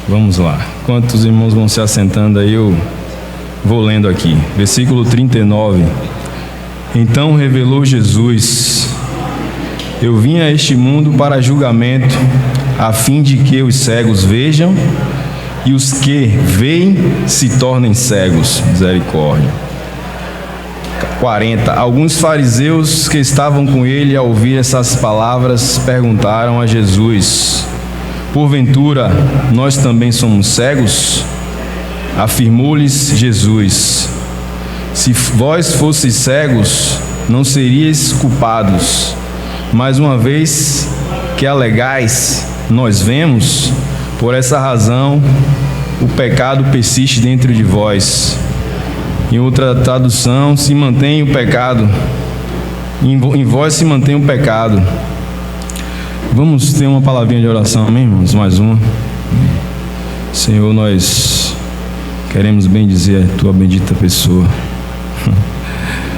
Vamos lá. Enquanto os irmãos vão se assentando aí, eu vou lendo aqui. Versículo 39. Então revelou Jesus: eu vim a este mundo para julgamento, a fim de que os cegos vejam e os que veem se tornem cegos. Misericórdia. 40. Alguns fariseus que estavam com ele, ao ouvir essas palavras, perguntaram a Jesus: porventura, nós também somos cegos? Afirmou-lhes Jesus: se vós fosseis cegos, não seríeis culpados. Mas uma vez que alegais, nós vemos, por essa razão, o pecado persiste dentro de vós. Em outra tradução, se mantém o pecado, em vós se mantém o pecado. Vamos ter uma palavrinha de oração, amém, irmãos? Mais uma. Senhor, nós queremos bendizer a tua bendita pessoa.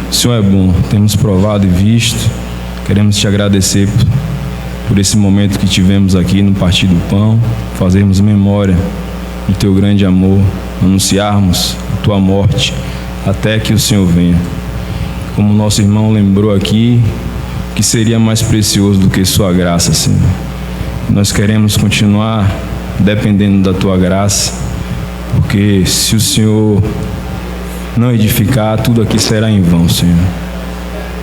O Senhor é bom, temos provado e visto. Queremos te agradecer por esse momento que tivemos aqui no Partir do Pão, fazermos memória do teu grande amor, anunciarmos a tua morte até que o Senhor venha. Como nosso irmão lembrou aqui, que seria mais precioso do que sua graça, Senhor. Nós queremos continuar dependendo da tua graça, porque se o Senhor não edificar, tudo aqui será em vão, Senhor.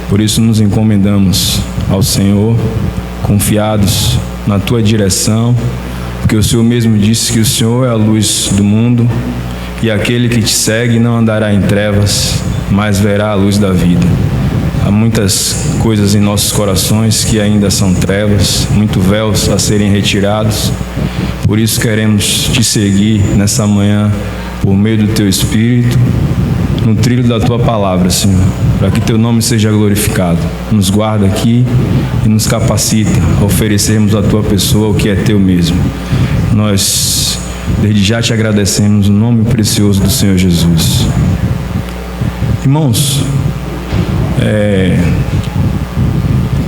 Por isso nos encomendamos ao Senhor, confiados na tua direção, porque o Senhor mesmo disse que o Senhor é a luz do mundo, e aquele que te segue não andará em trevas, mas verá a luz da vida. Há muitas coisas em nossos corações que ainda são trevas, muitos véus a serem retirados. Por isso queremos te seguir nessa manhã, por meio do teu Espírito, no trilho da tua palavra, Senhor, para que teu nome seja glorificado. Nos guarda aqui e nos capacita a oferecermos à tua pessoa o que é teu mesmo. Nós desde já te agradecemos no nome precioso do Senhor Jesus. Irmãos,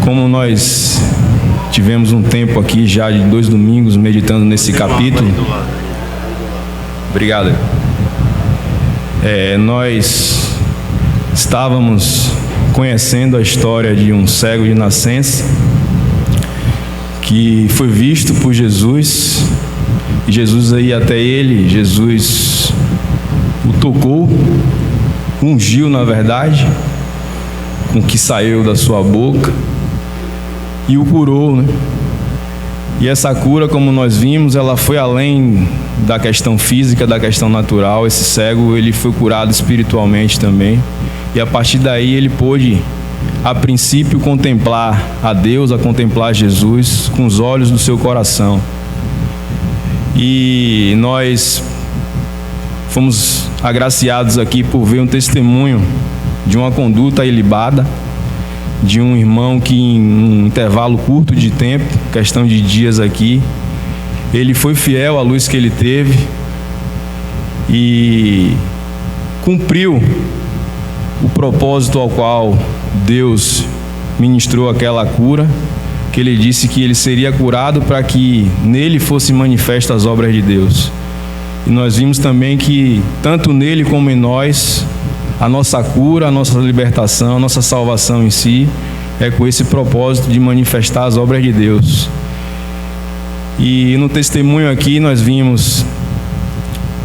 como nós tivemos um tempo aqui já de 2 domingos meditando nesse capítulo, obrigado. Nós estávamos conhecendo a história de um cego de nascença que foi visto por Jesus, e Jesus aí até ele, Jesus o tocou, ungiu na verdade, com o que saiu da sua boca, e o curou, né? E essa cura, como nós vimos, ela foi além da questão física, da questão natural. Esse cego, ele foi curado espiritualmente também. E a partir daí ele pôde, a princípio, contemplar a Deus, a contemplar Jesus com os olhos do seu coração. E nós fomos agraciados aqui por ver um testemunho de uma conduta ilibada, de um irmão que em um intervalo curto de tempo, questão de dias aqui, ele foi fiel à luz que ele teve e cumpriu o propósito ao qual Deus ministrou aquela cura, que ele disse que ele seria curado para que nele fossem manifestas as obras de Deus. E nós vimos também que tanto nele como em nós, a nossa cura, a nossa libertação, a nossa salvação em si, é com esse propósito de manifestar as obras de Deus. E no testemunho aqui nós vimos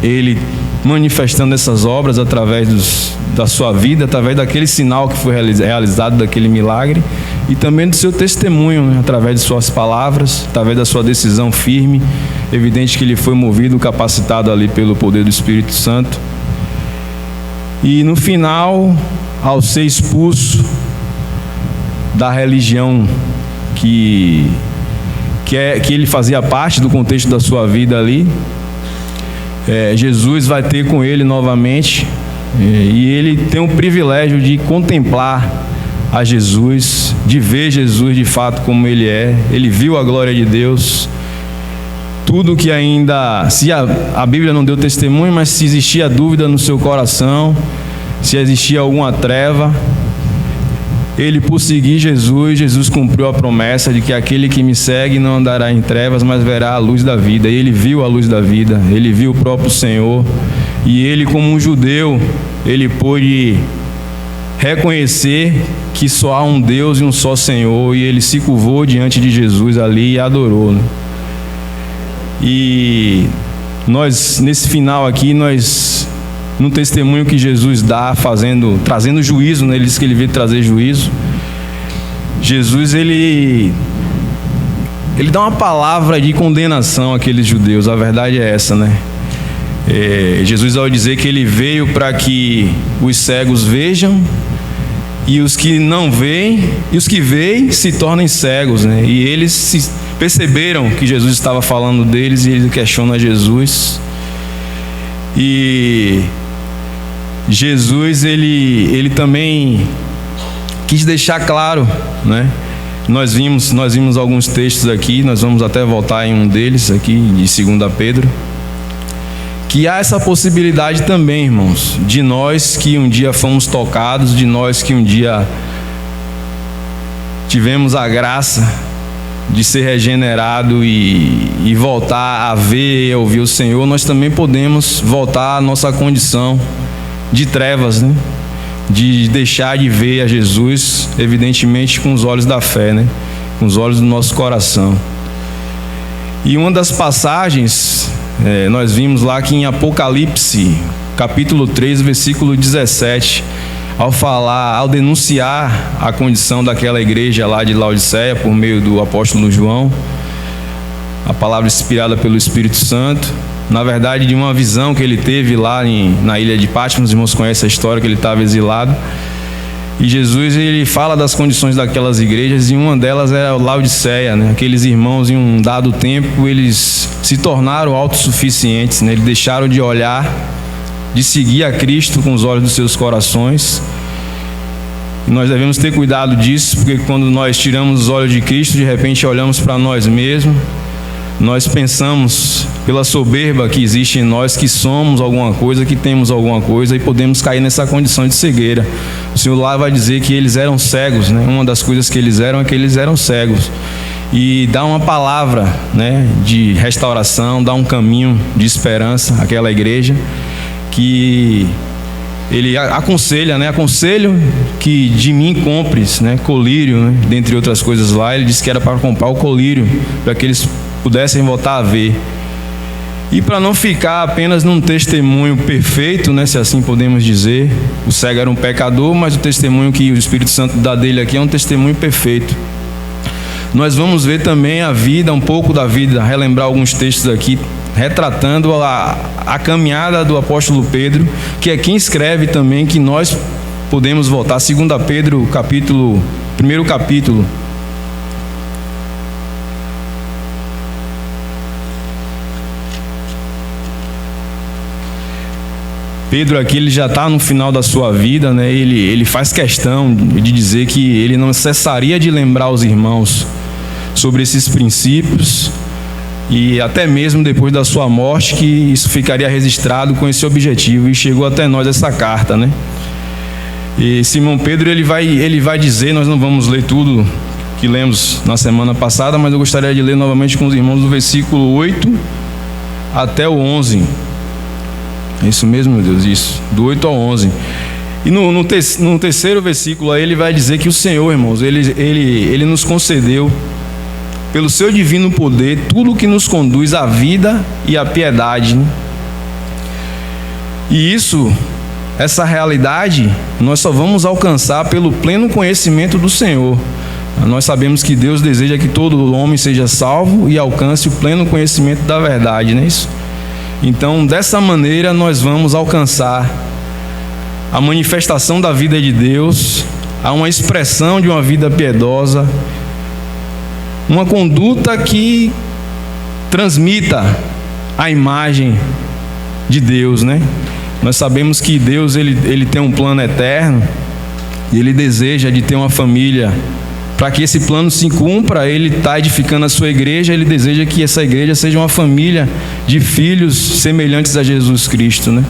ele manifestando essas obras através da sua vida, através daquele sinal que foi realizado, daquele milagre, e também do seu testemunho, né? Através de suas palavras, através da sua decisão firme. Evidente que ele foi movido, capacitado ali pelo poder do Espírito Santo. E no final, ao ser expulso da religião que ele fazia parte do contexto da sua vida ali, Jesus vai ter com ele novamente, e ele tem o privilégio de contemplar a Jesus, de ver Jesus de fato como ele é. Ele viu a glória de Deus. Tudo que ainda, se a Bíblia não deu testemunho, mas se existia dúvida no seu coração, se existia alguma treva, ele, por seguir Jesus, Jesus cumpriu a promessa de que aquele que me segue não andará em trevas, mas verá a luz da vida. E ele viu a luz da vida, ele viu o próprio Senhor. E ele, como um judeu, ele pôde reconhecer que só há um Deus e um só Senhor. E ele se curvou diante de Jesus ali e adorou, né? E nós, nesse final aqui, no testemunho que Jesus dá, trazendo juízo, né? Ele diz que ele veio trazer juízo. Jesus, ele dá uma palavra de condenação àqueles judeus. A verdade é essa, né? Jesus, ao dizer que ele veio para que os cegos vejam, e os que não veem, e os que veem se tornem cegos, né? E eles perceberam que Jesus estava falando deles, e ele questiona Jesus. E Jesus, ele também quis deixar claro, né? Nós vimos alguns textos aqui, nós vamos até voltar em um deles aqui, de 2 Pedro, que há essa possibilidade também, irmãos, de nós que um dia fomos tocados, de nós que um dia tivemos a graça de ser regenerado e voltar a ver e ouvir o Senhor, nós também podemos voltar à nossa condição de trevas, né? De deixar de ver a Jesus, evidentemente com os olhos da fé, né? Com os olhos do nosso coração. E uma das passagens, nós vimos lá que em Apocalipse, capítulo 3, versículo 17, ao denunciar a condição daquela igreja lá de Laodiceia, por meio do apóstolo João, a palavra inspirada pelo Espírito Santo, na verdade de uma visão que ele teve lá na ilha de Patmos. Os irmãos conhecem a história, que ele estava exilado, e Jesus, ele fala das condições daquelas igrejas, e uma delas era Laodiceia, né? Aqueles irmãos, em um dado tempo, eles se tornaram autossuficientes, né? Eles deixaram de olhar, de seguir a Cristo com os olhos dos seus corações. E nós devemos ter cuidado disso, porque quando nós tiramos os olhos de Cristo, de repente olhamos para nós mesmos, nós pensamos, pela soberba que existe em nós, que somos alguma coisa, que temos alguma coisa, e podemos cair nessa condição de cegueira. O Senhor lá vai dizer que eles eram cegos, né? Uma das coisas que eles eram é que eles eram cegos. E dá uma palavra, né, de restauração, dá um caminho de esperança àquela igreja, que ele aconselha, né? Aconselho que de mim compres, né, colírio, né? Dentre outras coisas lá, ele disse que era para comprar o colírio, para que eles pudessem voltar a ver. E para não ficar apenas num testemunho perfeito, né, se assim podemos dizer, o cego era um pecador, mas o testemunho que o Espírito Santo dá dele aqui é um testemunho perfeito. Nós vamos ver também a vida, um pouco da vida, relembrar alguns textos aqui, retratando a caminhada do apóstolo Pedro, que é quem escreve também que nós podemos voltar. 2 Pedro, primeiro capítulo. Pedro aqui, ele já está no final da sua vida, né? Ele faz questão de dizer que ele não cessaria de lembrar os irmãos sobre esses princípios, e até mesmo depois da sua morte, que isso ficaria registrado com esse objetivo, e chegou até nós essa carta, né? E Simão Pedro, ele vai dizer, nós não vamos ler tudo que lemos na semana passada, mas eu gostaria de ler novamente com os irmãos do versículo 8 até o 11. É isso mesmo, meu Deus, isso, do 8 ao 11. E no terceiro versículo aí, ele vai dizer que o Senhor, irmãos, ele nos concedeu, pelo seu divino poder, tudo o que nos conduz à vida e à piedade, né? E essa realidade, nós só vamos alcançar pelo pleno conhecimento do Senhor. Nós sabemos que Deus deseja que todo homem seja salvo e alcance o pleno conhecimento da verdade, não é isso? Então, dessa maneira, nós vamos alcançar a manifestação da vida de Deus, a uma expressão de uma vida piedosa, uma conduta que transmita a imagem de Deus, né? Nós sabemos que Deus, ele tem um plano eterno, e ele deseja de ter uma família. Para que esse plano se cumpra, ele está edificando a sua igreja, ele deseja que essa igreja seja uma família de filhos semelhantes a Jesus Cristo, né?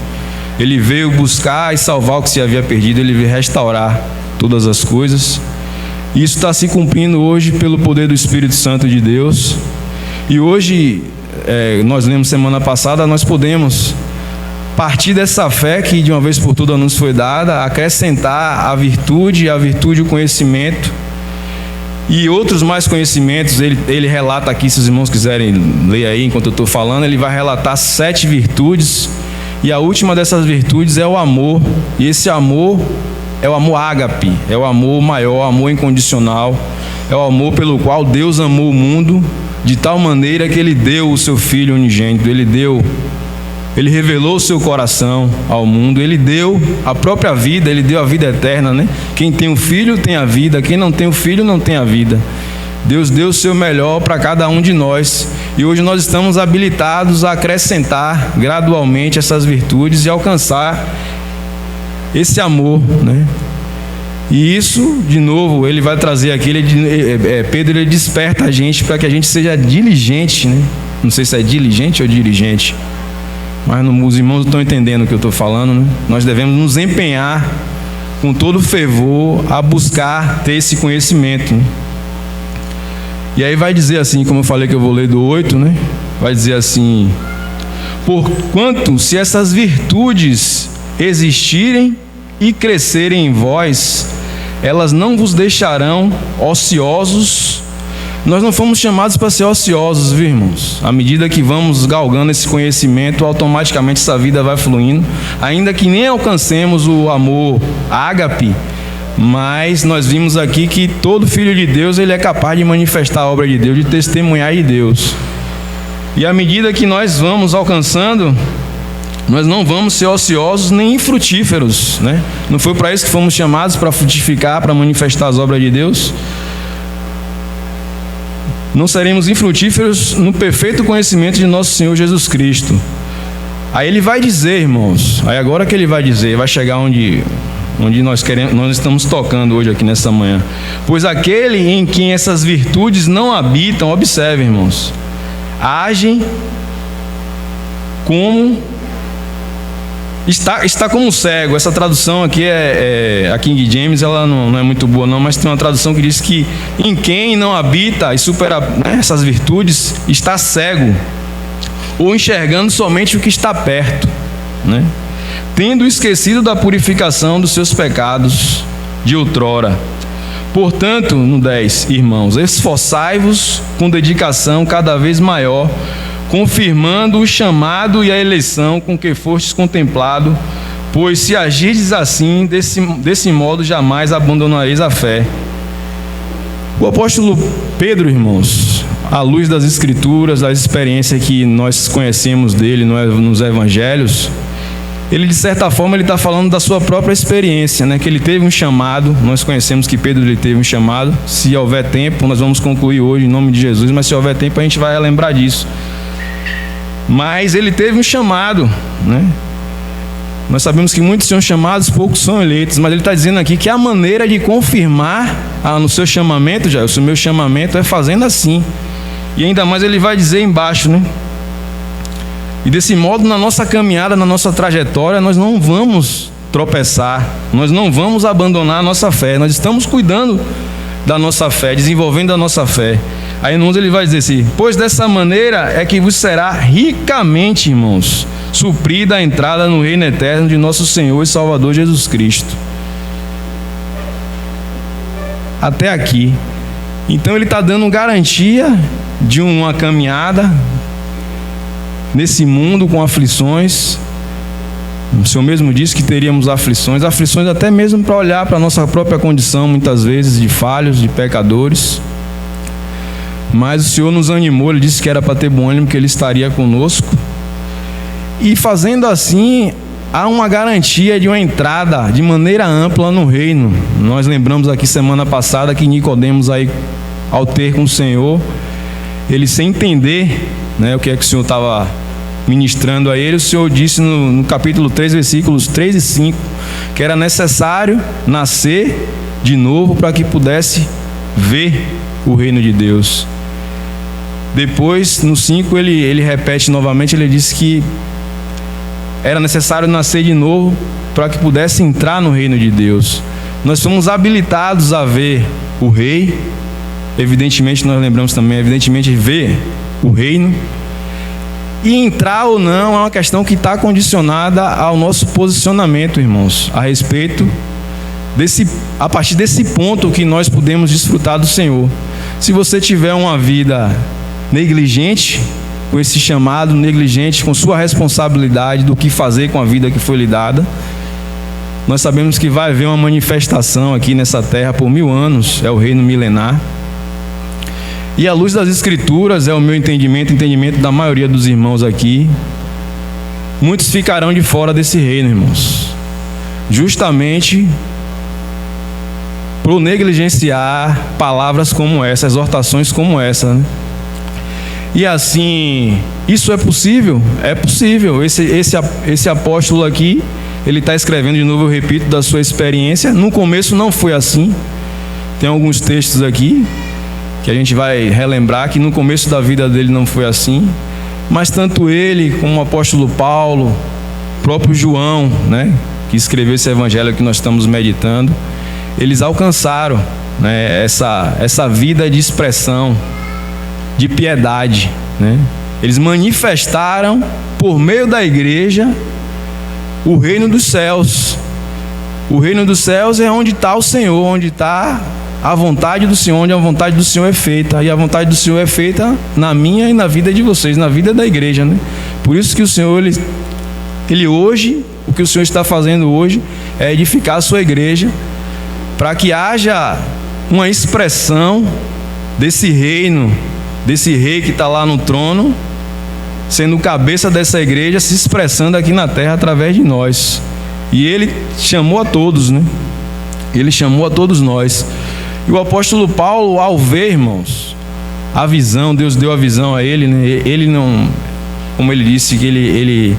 Ele veio buscar e salvar o que se havia perdido, ele veio restaurar todas as coisas. Isso está se cumprindo hoje pelo poder do Espírito Santo de Deus. E hoje, nós lemos semana passada, nós podemos partir dessa fé que de uma vez por todas nos foi dada, acrescentar a virtude e o conhecimento e outros mais conhecimentos. Ele relata aqui, se os irmãos quiserem ler aí enquanto eu estou falando, ele vai relatar 7 virtudes, e a última dessas virtudes é o amor. E esse amor é o amor ágape, é o amor maior, o amor incondicional, é o amor pelo qual Deus amou o mundo de tal maneira que Ele deu o seu Filho unigênito. Ele revelou o seu coração ao mundo, Ele deu a própria vida, Ele deu a vida eterna, né? Quem tem o Filho tem a vida, quem não tem o Filho não tem a vida. Deus deu o seu melhor para cada um de nós, e hoje nós estamos habilitados a acrescentar gradualmente essas virtudes e alcançar esse amor, né? E isso, de novo, ele vai trazer aqui, Pedro ele desperta a gente para que a gente seja diligente, né? Não sei se é diligente ou dirigente, mas os irmãos estão entendendo o que eu estou falando, né? Nós devemos nos empenhar com todo fervor a buscar ter esse conhecimento, né? E aí vai dizer assim, como eu falei que eu vou ler do 8, né? Vai dizer assim: porquanto se essas virtudes existirem e crescerem em vós, elas não vos deixarão ociosos. Nós não fomos chamados para ser ociosos, viu, irmãos? À medida que vamos galgando esse conhecimento, automaticamente essa vida vai fluindo, ainda que nem alcancemos o amor ágape, mas nós vimos aqui que todo filho de Deus, ele é capaz de manifestar a obra de Deus, de testemunhar de Deus. E à medida que nós vamos alcançando, nós não vamos ser ociosos nem infrutíferos, né? Não foi para isso que fomos chamados, para frutificar, para manifestar as obras de Deus? Não seremos infrutíferos no perfeito conhecimento de nosso Senhor Jesus Cristo. Aí ele vai dizer, irmãos, aí agora que ele vai dizer, vai chegar onde nós estamos tocando hoje aqui nessa manhã. Pois aquele em quem essas virtudes não habitam, observe, irmãos, agem como está como cego. Essa tradução aqui a King James, ela não é muito boa não, mas tem uma tradução que diz que em quem não habita e supera, né, essas virtudes, está cego, ou enxergando somente o que está perto, né? Tendo esquecido da purificação dos seus pecados de outrora. Portanto, no 10, irmãos, esforçai-vos com dedicação cada vez maior, confirmando o chamado e a eleição com que fostes contemplado, pois se agirdes assim, desse modo jamais abandonareis a fé. O apóstolo Pedro, irmãos, à luz das Escrituras, da experiência que nós conhecemos dele nos Evangelhos, ele de certa forma ele está falando da sua própria experiência, né? Que ele teve um chamado. Nós conhecemos que Pedro ele teve um chamado. Se houver tempo, nós vamos concluir hoje em nome de Jesus, mas se houver tempo a gente vai lembrar disso. Mas ele teve um chamado, né? Nós sabemos que muitos são chamados, poucos são eleitos, mas ele está dizendo aqui que a maneira de confirmar no seu chamamento, já, o meu chamamento é fazendo assim. E ainda mais ele vai dizer embaixo, né? E desse modo, na nossa caminhada, na nossa trajetória, nós não vamos tropeçar, nós não vamos abandonar a nossa fé, nós estamos cuidando da nossa fé, desenvolvendo a nossa fé. Aí no 11 ele vai dizer assim: pois dessa maneira é que vos será ricamente, irmãos, suprida a entrada no reino eterno de nosso Senhor e Salvador Jesus Cristo. Até aqui. Então ele está dando garantia de uma caminhada nesse mundo com aflições. O Senhor mesmo disse que teríamos aflições até mesmo para olhar para a nossa própria condição, muitas vezes de falhos, de pecadores. Mas o Senhor nos animou, Ele disse que era para ter bom ânimo, que Ele estaria conosco. E fazendo assim, há uma garantia de uma entrada de maneira ampla no reino. Nós lembramos aqui semana passada que Nicodemos, aí, ao ter com o Senhor, ele sem entender, né, o que é que o Senhor estava ministrando a ele, o Senhor disse no capítulo 3, versículos 3 e 5, que era necessário nascer de novo para que pudesse ver o reino de Deus. Depois, no 5, ele repete novamente, ele disse que era necessário nascer de novo para que pudesse entrar no reino de Deus. nós somos habilitados a ver o rei. Evidentemente, nós lembramos também, evidentemente, ver o reino. E entrar ou não é uma questão que está condicionada ao nosso posicionamento, irmãos, a respeito a partir desse ponto que nós podemos desfrutar do Senhor. Se você tiver uma vida negligente, com esse chamado, negligente com sua responsabilidade do que fazer com a vida que foi lhe dada, nós sabemos que vai haver uma manifestação aqui nessa terra por 1000 anos, é o reino milenar. E à luz das Escrituras, é o meu entendimento, entendimento da maioria dos irmãos aqui, muitos ficarão de fora desse reino, irmãos, justamente por negligenciar palavras como essa, exortações como essa, né? E assim, isso é possível? É possível. Esse apóstolo aqui, ele está escrevendo, de novo eu repito, da sua experiência. No começo não foi assim. Tem alguns textos aqui que a gente vai relembrar que no começo da vida dele não foi assim. Mas tanto ele como o apóstolo Paulo, o próprio João, né, que escreveu esse evangelho que nós estamos meditando, eles alcançaram, né, essa vida de expressão, de piedade, né? Eles manifestaram por meio da igreja o reino dos céus. O reino dos céus é onde está o Senhor, onde está a vontade do Senhor, onde a vontade do Senhor é feita. E a vontade do Senhor é feita na minha e na vida de vocês, na vida da igreja, né? Por isso que o Senhor, ele hoje, o que o Senhor está fazendo hoje é edificar a sua igreja, para que haja uma expressão desse reino, desse rei que está lá no trono, sendo cabeça dessa igreja, se expressando aqui na terra através de nós. E ele chamou a todos, né? Ele chamou a todos nós. E o apóstolo Paulo, ao ver, irmãos, a visão, Deus deu a visão a ele, né? Ele não, como ele disse, que ele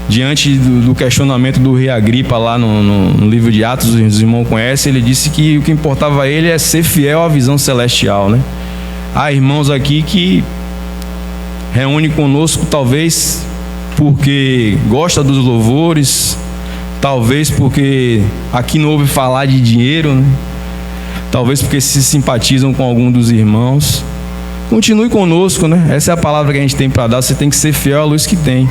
diante do questionamento do rei Agripa lá no livro de Atos, os irmãos conhecem, ele disse que o que importava a ele é ser fiel à visão celestial, né? Há irmãos aqui que reúnem conosco, talvez porque gosta dos louvores, talvez porque aqui não ouve falar de dinheiro, né? Talvez porque se simpatizam com algum dos irmãos. Continue conosco, né? Essa é a palavra que a gente tem para dar. Você tem que ser fiel à luz que tem.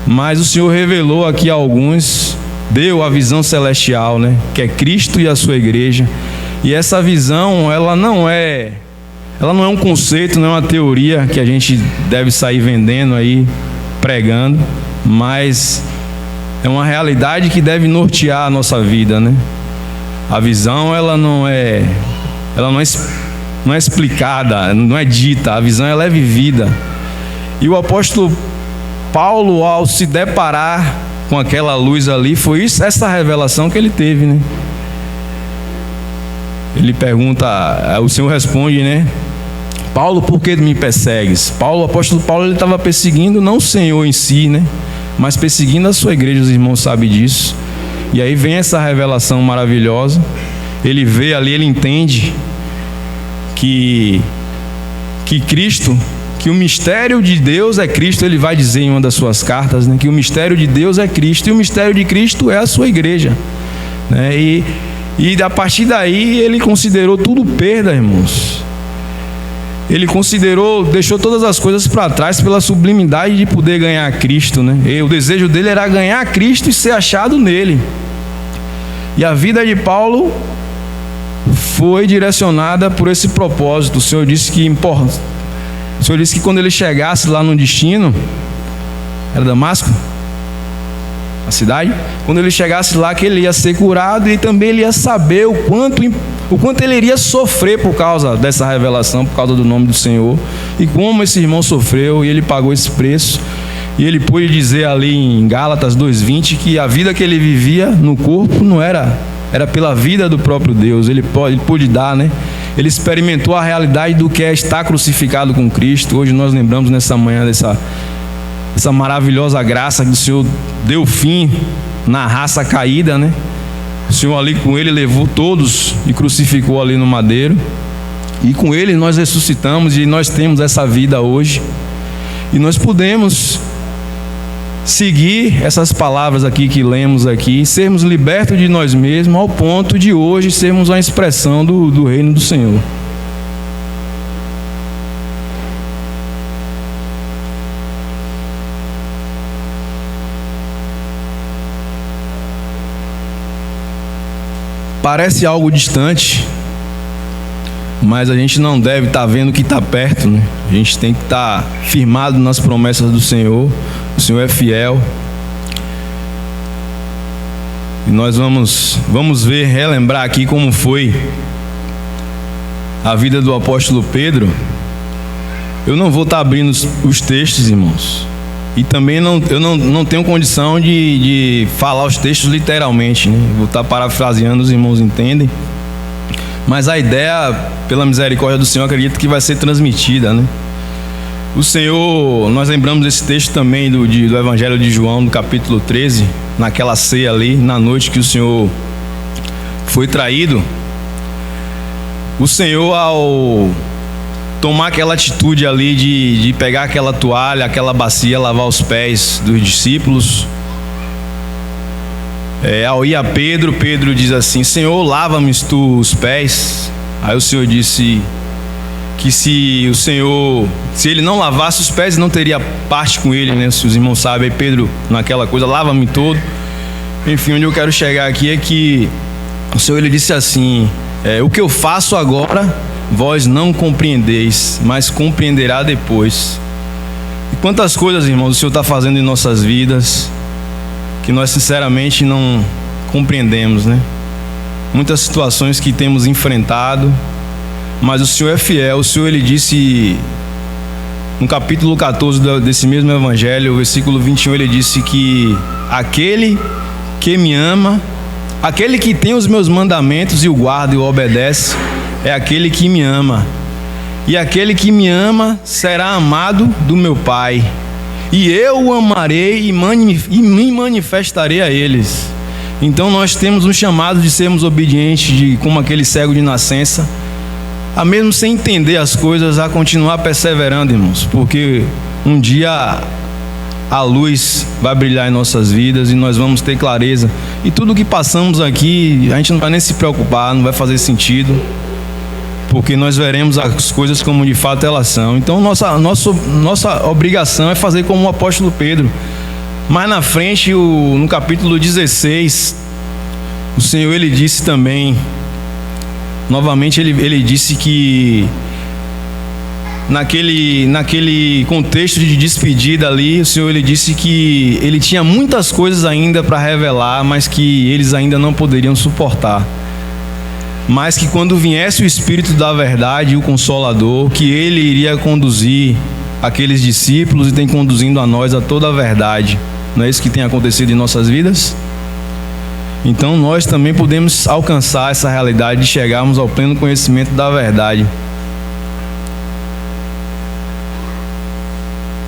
Mas o Senhor revelou aqui a alguns, deu a visão celestial, né? Que é Cristo e a sua igreja. E essa visão, ela não é um conceito, não é uma teoria que a gente deve sair vendendo aí, pregando, mas é uma realidade que deve nortear a nossa vida, né? A visão, ela não é explicada, não é dita, a visão ela é vivida. E o apóstolo Paulo, ao se deparar com aquela luz ali, foi essa revelação que ele teve, né? Ele pergunta, o Senhor responde, né? Paulo, por que me persegues? O apóstolo Paulo, ele estava perseguindo não o Senhor em si, né? Mas perseguindo a sua igreja, os irmãos sabem disso. E aí vem essa revelação maravilhosa. Ele vê ali, ele entende que Cristo, que o mistério de Deus é Cristo. Ele vai dizer em uma das suas cartas, né, que o mistério de Deus é Cristo, e o mistério de Cristo é a sua igreja, né? E a partir daí ele considerou tudo perda, irmãos. Ele deixou todas as coisas para trás pela sublimidade de poder ganhar Cristo, né? E o desejo dele era ganhar Cristo e ser achado nele. E a vida de Paulo foi direcionada por esse propósito. O Senhor disse que quando ele chegasse lá no destino, era Damasco, a cidade, quando ele chegasse lá, que ele ia ser curado, e também ele ia saber o quanto ele iria sofrer por causa dessa revelação, por causa do nome do Senhor, e como esse irmão sofreu, e ele pagou esse preço. E ele pôde dizer ali em Gálatas 2:20 que a vida que ele vivia no corpo não era pela vida do próprio Deus. Ele pôde dar, né? Ele experimentou a realidade do que é estar crucificado com Cristo. Hoje nós lembramos nessa manhã dessa maravilhosa graça que o Senhor deu fim na raça caída, né? O Senhor ali com ele levou todos e crucificou ali no madeiro. E com ele nós ressuscitamos, e nós temos essa vida hoje. E nós podemos seguir essas palavras aqui que lemos aqui, sermos libertos de nós mesmos, ao ponto de hoje sermos uma expressão do reino do Senhor. Parece algo distante, mas a gente não deve estar vendo que está perto, né? A gente tem que estar firmado nas promessas do Senhor. O Senhor é fiel. E nós vamos ver, relembrar aqui como foi a vida do apóstolo Pedro. Eu não vou estar abrindo os textos, irmãos. E também eu não tenho condição de falar os textos literalmente, né? Vou estar parafraseando, os irmãos entendem. Mas a ideia, pela misericórdia do Senhor, acredito que vai ser transmitida, né? O Senhor, nós lembramos desse texto também do Evangelho de João, no capítulo 13, naquela ceia ali, na noite que o Senhor foi traído. O Senhor, ao tomar aquela atitude ali de pegar aquela toalha, aquela bacia, lavar os pés dos discípulos, ao ir a Pedro diz assim: Senhor, lava-me tu os pés. Aí o Senhor disse que se ele não lavasse os pés, não teria parte com ele, né? Se os irmãos sabem, aí Pedro, naquela coisa, lava-me todo. Enfim, onde eu quero chegar aqui é que o Senhor, ele disse assim: o que eu faço agora, vós não compreendeis, mas compreenderá depois. E quantas coisas, irmãos, o Senhor está fazendo em nossas vidas que nós sinceramente não compreendemos, né? Muitas situações que temos enfrentado, mas o Senhor é fiel. O Senhor, ele disse no capítulo 14 desse mesmo evangelho, o versículo 21, ele disse que aquele que me ama, aquele que tem os meus mandamentos e o guarda e o obedece, é aquele que me ama. E aquele que me ama será amado do meu Pai, e eu o amarei e me manifestarei a eles. Então nós temos um chamado de sermos obedientes, como aquele cego de nascença, a mesmo sem entender as coisas, a continuar perseverando, irmãos, porque um dia a luz vai brilhar em nossas vidas e nós vamos ter clareza. E tudo que passamos aqui, a gente não vai nem se preocupar, não vai fazer sentido, porque nós veremos as coisas como de fato elas são. Então nossa obrigação é fazer como o apóstolo Pedro. Mais na frente, no capítulo 16, o Senhor, ele disse também, novamente ele disse que naquele contexto de despedida ali, o Senhor, ele disse que ele tinha muitas coisas ainda para revelar, mas que eles ainda não poderiam suportar. Mas que quando viesse o Espírito da verdade, o Consolador, que ele iria conduzir aqueles discípulos e tem conduzindo a nós a toda a verdade. Não é isso que tem acontecido em nossas vidas? Então nós também podemos alcançar essa realidade de chegarmos ao pleno conhecimento da verdade.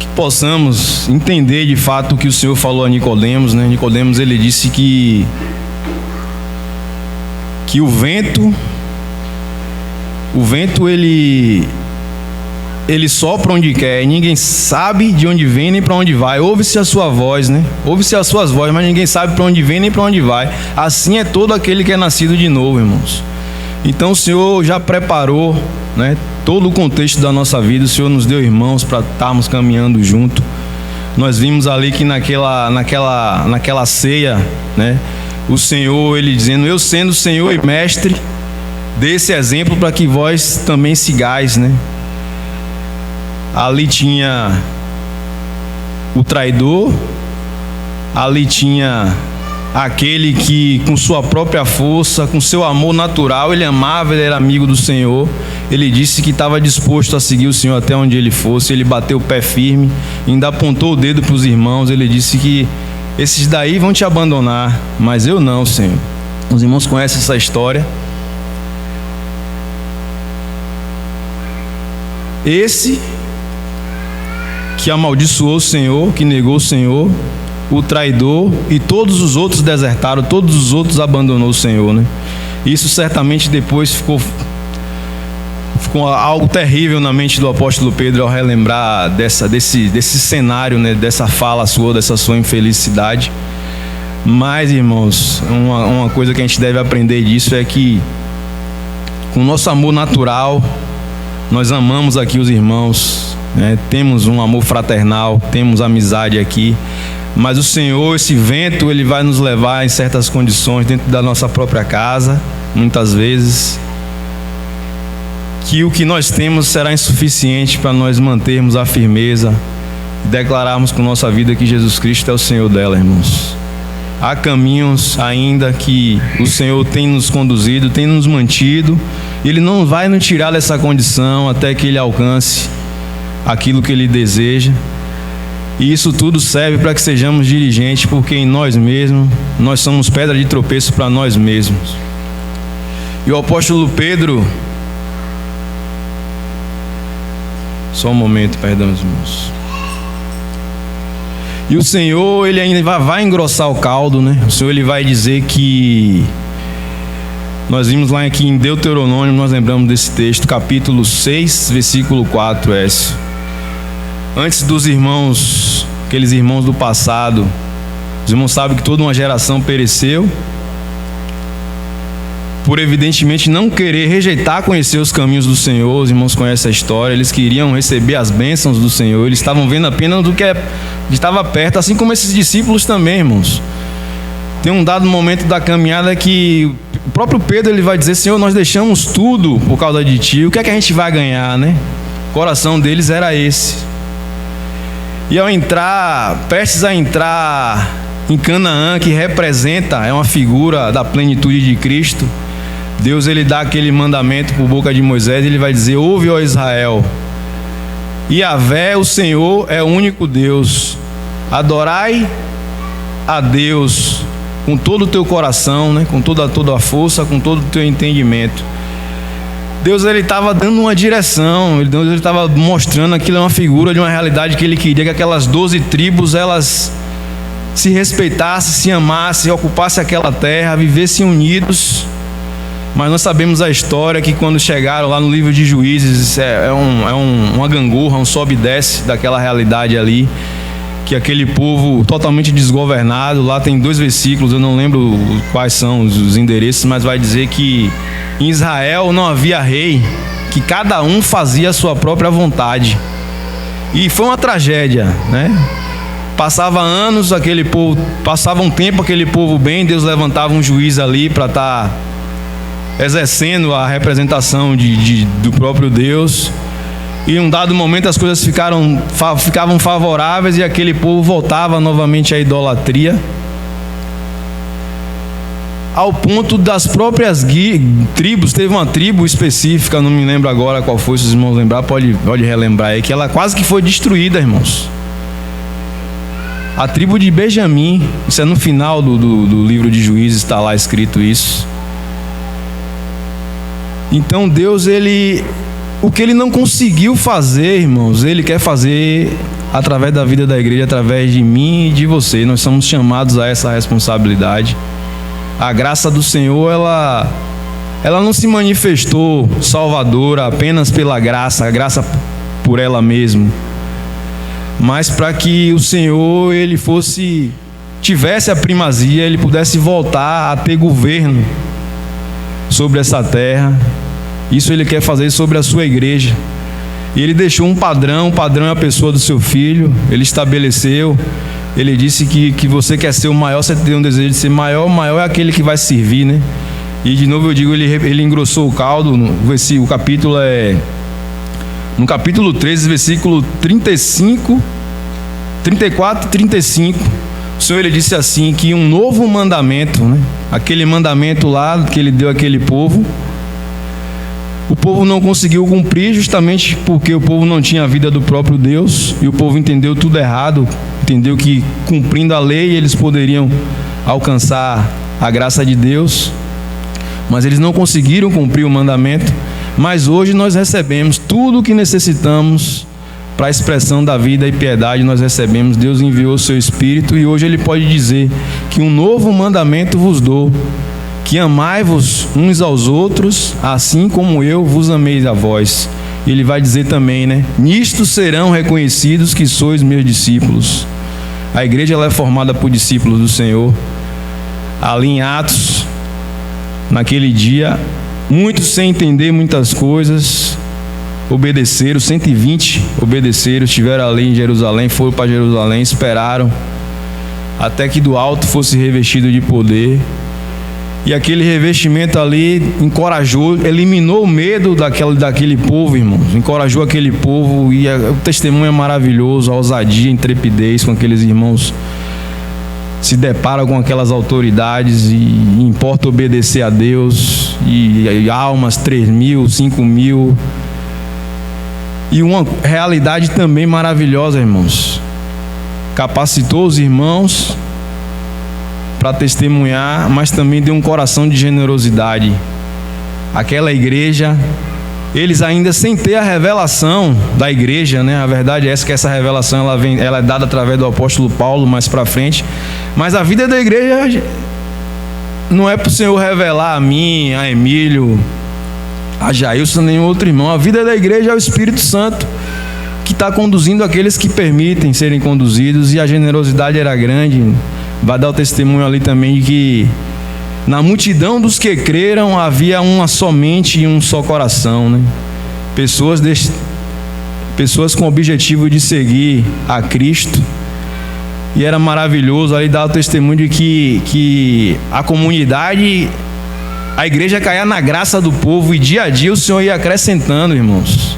Que possamos entender de fato o que o Senhor falou a Nicodemos, né? Nicodemos, ele disse que o vento ele sopra onde quer, e ninguém sabe de onde vem nem para onde vai. Ouve-se a sua voz, né? Ouve-se as suas vozes, mas ninguém sabe para onde vem nem para onde vai. Assim é todo aquele que é nascido de novo, irmãos. Então o Senhor já preparou, né, todo o contexto da nossa vida. O Senhor nos deu irmãos para estarmos caminhando junto. Nós vimos ali que naquela ceia, né, o Senhor, ele dizendo: eu sendo Senhor e Mestre, dê esse exemplo para que vós também sigais, né? Ali tinha o traidor, ali tinha aquele que com sua própria força, com seu amor natural, ele amava, ele era amigo do Senhor. Ele disse que estava disposto a seguir o Senhor até onde ele fosse. Ele bateu o pé firme, ainda apontou o dedo para os irmãos. Ele disse que esses daí vão te abandonar, mas eu não, Senhor. Os irmãos conhecem essa história. Esse que amaldiçoou o Senhor, que negou o Senhor, o traidor, e todos os outros desertaram, todos os outros abandonou o Senhor, né? Isso certamente depois ficou ficou algo terrível na mente do apóstolo Pedro ao relembrar desse cenário, né, dessa fala sua, dessa sua infelicidade. Mas, irmãos, uma coisa que a gente deve aprender disso é que, com o nosso amor natural, nós amamos aqui os irmãos, né? Temos um amor fraternal, temos amizade aqui, mas o Senhor, esse vento, ele vai nos levar em certas condições dentro da nossa própria casa, muitas vezes, que o que nós temos será insuficiente para nós mantermos a firmeza e declararmos com nossa vida que Jesus Cristo é o Senhor dela, irmãos. Há caminhos ainda que o Senhor tem nos conduzido, tem nos mantido, e Ele não vai nos tirar dessa condição até que Ele alcance aquilo que Ele deseja. E isso tudo serve para que sejamos diligentes, porque em nós mesmos, nós somos pedra de tropeço para nós mesmos. E o apóstolo Pedro, só um momento, perdão, irmãos. E o Senhor, Ele ainda vai engrossar o caldo, né? O Senhor, Ele vai dizer que... Nós vimos lá aqui em Deuteronômio, nós lembramos desse texto, capítulo 6, versículo 4, Écio. Antes dos irmãos, aqueles irmãos do passado, os irmãos sabem que toda uma geração pereceu, por evidentemente não querer rejeitar conhecer os caminhos do Senhor. Os irmãos conhecem a história, eles queriam receber as bênçãos do Senhor, eles estavam vendo apenas do que estava perto, assim como esses discípulos também, irmãos. Tem um dado momento da caminhada que o próprio Pedro, ele vai dizer: Senhor, nós deixamos tudo por causa de Ti, o que é que a gente vai ganhar, né? O coração deles era esse. E ao entrar, prestes a entrar em Canaã, que representa, é uma figura da plenitude de Cristo, Deus, ele dá aquele mandamento por boca de Moisés, ele vai dizer: ouve, ó Israel, Yahvé, o Senhor, é o único Deus, adorai a Deus com todo o teu coração, né? Com toda a força, com todo o teu entendimento. Deus, ele estava dando uma direção, Deus, ele estava mostrando aquilo é uma figura de uma realidade que ele queria que aquelas 12 tribos, elas se respeitassem, se amassem, ocupassem aquela terra, vivessem unidos. Mas nós sabemos a história que quando chegaram lá no livro de Juízes, uma gangorra, um sobe e desce daquela realidade ali, que aquele povo totalmente desgovernado. Lá tem 2 versículos, eu não lembro quais são os endereços, mas vai dizer que em Israel não havia rei, que cada um fazia a sua própria vontade. E foi uma tragédia, né? Passava anos, aquele povo, passava um tempo aquele povo bem, Deus levantava um juiz ali para estar exercendo a representação do próprio Deus. E em um dado momento as coisas ficavam favoráveis e aquele povo voltava novamente à idolatria, ao ponto das próprias tribos. Teve uma tribo específica, não me lembro agora qual foi, se os irmãos lembrar, pode relembrar aí, que ela quase que foi destruída, irmãos. A tribo de Benjamim, isso é no final do livro de Juízes, está lá escrito isso. Então Deus, o que Ele não conseguiu fazer, irmãos, Ele quer fazer através da vida da igreja, através de mim e de você. Nós somos chamados a essa responsabilidade. A graça do Senhor, ela não se manifestou salvadora apenas pela graça, a graça por ela mesma, mas para que o Senhor, Ele tivesse a primazia, Ele pudesse voltar a ter governo sobre essa terra. Isso Ele quer fazer sobre a sua igreja. E Ele deixou um padrão, o padrão é a pessoa do seu Filho. Ele estabeleceu, Ele disse que você quer ser o maior, você tem um desejo de ser maior, o maior é aquele que vai servir, né? E de novo eu digo, Ele engrossou o caldo. O capítulo no capítulo 13, versículo 34 e 35, o Senhor, Ele disse assim, que um novo mandamento, né? Aquele mandamento lá que Ele deu àquele povo, o povo não conseguiu cumprir, justamente porque o povo não tinha a vida do próprio Deus, e o povo entendeu tudo errado, entendeu que cumprindo a lei eles poderiam alcançar a graça de Deus, mas eles não conseguiram cumprir o mandamento. Mas hoje nós recebemos tudo o que necessitamos para a expressão da vida e piedade. Nós recebemos, Deus enviou o seu Espírito, e hoje Ele pode dizer que um novo mandamento vos dou, que amai-vos uns aos outros, assim como eu vos amei a vós. E ele vai dizer também, né? Nisto serão reconhecidos que sois meus discípulos. A igreja ela é formada por discípulos do Senhor. Ali em Atos, naquele dia, muitos sem entender muitas coisas, obedeceram, 120 obedeceram, estiveram ali em Jerusalém, foram para Jerusalém, esperaram até que do alto fosse revestido de poder. E aquele revestimento ali encorajou, eliminou o medo daquele povo, irmãos. Encorajou aquele povo e o testemunho é maravilhoso, a ousadia, a intrepidez com aqueles irmãos se deparam com aquelas autoridades e importa obedecer a Deus. E almas, 3.000, 5.000. E uma realidade também maravilhosa, irmãos. Capacitou os irmãos para testemunhar, mas também deu um coração de generosidade. Aquela igreja, eles ainda sem ter a revelação da igreja, né? A verdade é essa, que essa revelação ela é dada através do apóstolo Paulo mais para frente. Mas a vida da igreja não é para o Senhor revelar a mim, a Emílio, a Jailson, nenhum outro irmão. A vida da igreja é o Espírito Santo que está conduzindo aqueles que permitem serem conduzidos, e a generosidade era grande. Vai dar o testemunho ali também de que na multidão dos que creram havia uma somente e um só coração, né? Pessoas com o objetivo de seguir a Cristo. E era maravilhoso ali dar o testemunho de que a comunidade, a igreja caía na graça do povo, e dia a dia o Senhor ia acrescentando, irmãos.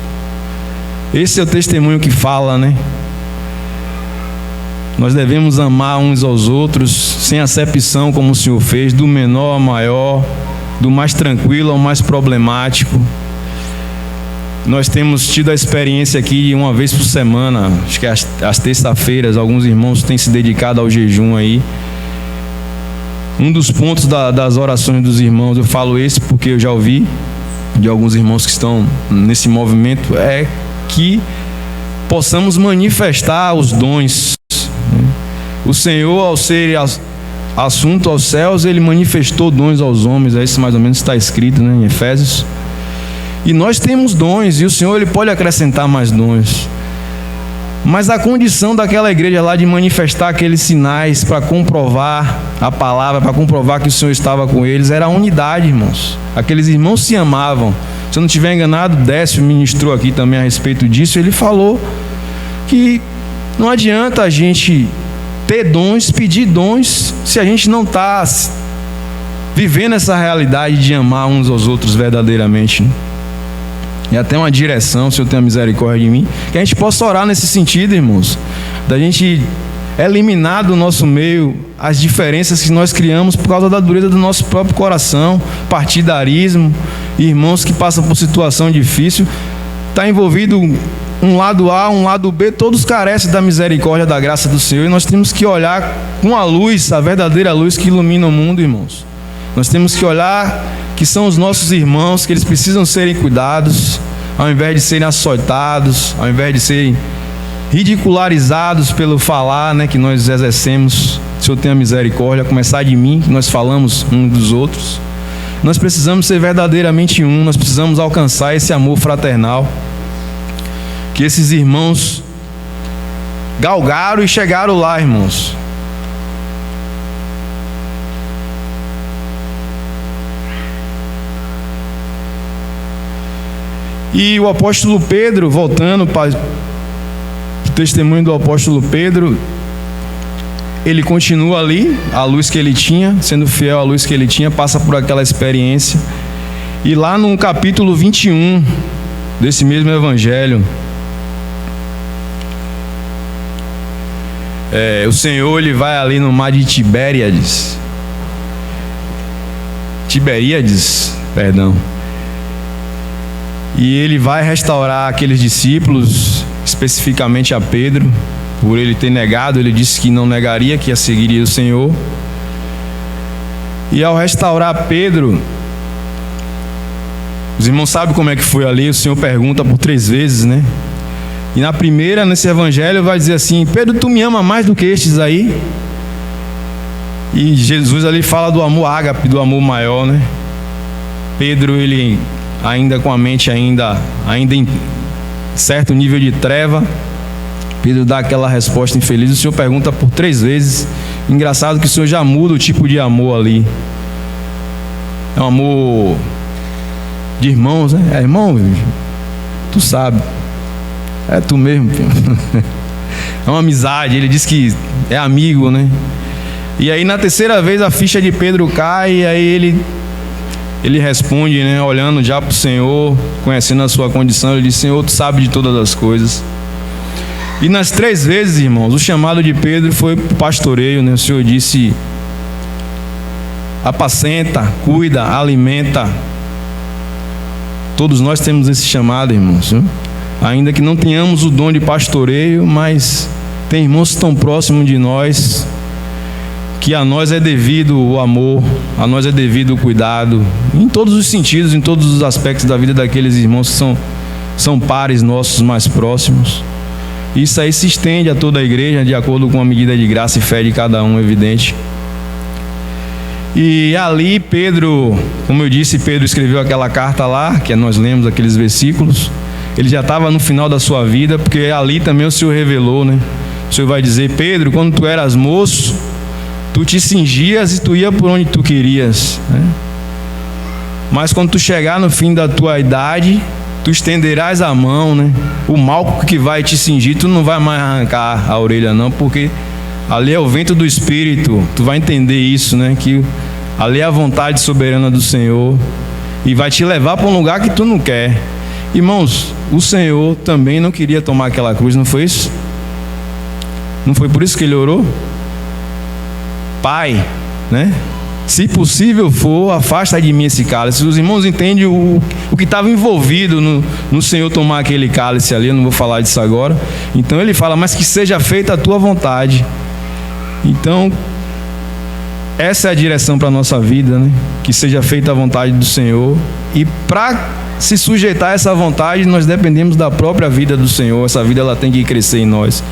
Esse é o testemunho que fala, né? Nós devemos amar uns aos outros, sem acepção, como o Senhor fez, do menor ao maior, do mais tranquilo ao mais problemático. Nós temos tido a experiência aqui uma vez por semana, acho que às terça-feiras, alguns irmãos têm se dedicado ao jejum aí. Um dos pontos das orações dos irmãos, eu falo esse porque eu já ouvi de alguns irmãos que estão nesse movimento, é que possamos manifestar os dons. O Senhor, ao ser assunto aos céus, ele manifestou dons aos homens. É isso mais ou menos está escrito, né, em Efésios. E nós temos dons, e o Senhor ele pode acrescentar mais dons. Mas a condição daquela igreja lá de manifestar aqueles sinais para comprovar a palavra, para comprovar que o Senhor estava com eles, era a unidade, irmãos. Aqueles irmãos se amavam. Se eu não estiver enganado, Décio ministrou aqui também a respeito disso. Ele falou que não adianta a gente ter dons, pedir dons, se a gente não está vivendo essa realidade de amar uns aos outros verdadeiramente. E até uma direção, o Senhor tenha misericórdia de mim, que a gente possa orar nesse sentido, irmãos, da gente eliminar do nosso meio as diferenças que nós criamos por causa da dureza do nosso próprio coração, partidarismo, irmãos que passam por situação difícil, está envolvido um lado A, um lado B, todos carecem da misericórdia, da graça do Senhor, e nós temos que olhar com a luz, a verdadeira luz que ilumina o mundo, irmãos. Nós temos que olhar que são os nossos irmãos, que eles precisam serem cuidados, ao invés de serem açoitados, ao invés de serem ridicularizados pelo falar, né, que nós exercemos. O Senhor tenha misericórdia, a começar de mim, que nós falamos uns dos outros. Nós precisamos ser verdadeiramente um, nós precisamos alcançar esse amor fraternal que esses irmãos galgaram e chegaram lá, irmãos. E o apóstolo Pedro, voltando para o testemunho do apóstolo Pedro, ele continua ali, a luz que ele tinha, sendo fiel à luz que ele tinha, passa por aquela experiência. E lá no capítulo 21 desse mesmo evangelho, o Senhor ele vai ali no mar de Tiberíades, e ele vai restaurar aqueles discípulos, especificamente a Pedro, por ele ter negado. Ele disse que não negaria, que seguiria o Senhor. E ao restaurar Pedro, os irmãos sabem como é que foi ali. O Senhor pergunta por 3 vezes, né? E na primeira, nesse evangelho, vai dizer assim: Pedro, tu me ama mais do que estes aí? E Jesus ali fala do amor ágape, do amor maior, né? Pedro, ele ainda com a mente ainda em certo nível de treva, Pedro dá aquela resposta infeliz. O Senhor pergunta por 3 vezes. Engraçado que o Senhor já muda o tipo de amor ali. É um amor de irmãos, né? É irmão, tu sabe. É tu mesmo. É uma amizade. Ele diz que é amigo, né? E aí na 3ª vez a ficha de Pedro cai, e aí ele responde, né? Olhando já para o Senhor, conhecendo a sua condição, ele diz: Senhor, tu sabe de todas as coisas. E nas 3 vezes, irmãos, o chamado de Pedro foi para o pastoreio, né? O Senhor disse: apacenta, cuida, alimenta. Todos nós temos esse chamado, irmãos, né? Ainda que não tenhamos o dom de pastoreio, mas tem irmãos que estão próximos de nós, que a nós é devido o amor, a nós é devido o cuidado, em todos os sentidos, em todos os aspectos da vida daqueles irmãos que são pares nossos mais próximos. Isso aí se estende a toda a igreja, de acordo com a medida de graça e fé de cada um, evidente. E ali Pedro, como eu disse, Pedro escreveu aquela carta lá, que nós lemos aqueles versículos. Ele já estava no final da sua vida, porque ali também o Senhor revelou, né? O Senhor vai dizer: Pedro, quando tu eras moço, tu te cingias e tu ia por onde tu querias, né? Mas quando tu chegar no fim da tua idade, tu estenderás a mão, né? O mal que vai te cingir, tu não vai mais arrancar a orelha não, porque ali é o vento do Espírito. Tu vai entender isso, né? Que ali é a vontade soberana do Senhor, e vai te levar para um lugar que tu não quer. Irmãos, o Senhor também não queria tomar aquela cruz, não foi isso? Não foi por isso que ele orou? Pai, né? Se possível for, afasta de mim esse cálice. Os irmãos entendem o que estava envolvido no Senhor tomar aquele cálice ali. Eu não vou falar disso agora. Então ele fala: mas que seja feita a tua vontade. Então essa é a direção para a nossa vida, né? Que seja feita a vontade do Senhor. E para se sujeitar a essa vontade, nós dependemos da própria vida do Senhor. Essa vida, ela tem que crescer em nós.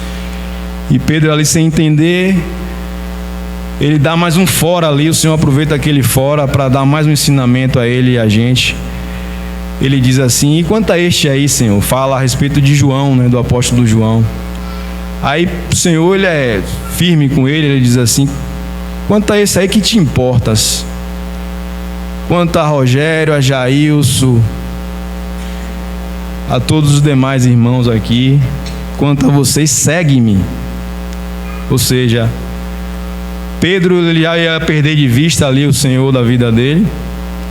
E Pedro ali, sem entender, ele dá mais um fora ali. O Senhor aproveita aquele fora para dar mais um ensinamento a ele e a gente. Ele diz assim: e quanto a este aí, Senhor? Fala a respeito de João, né? Do apóstolo João. Aí o Senhor, ele é firme com ele. Ele diz assim: quanto a esse aí, que te importas? Quanto a Rogério, a Jailson, a todos os demais irmãos aqui, quanto a vocês, segue-me. Ou seja, Pedro, ele já ia perder de vista ali o Senhor da vida dele,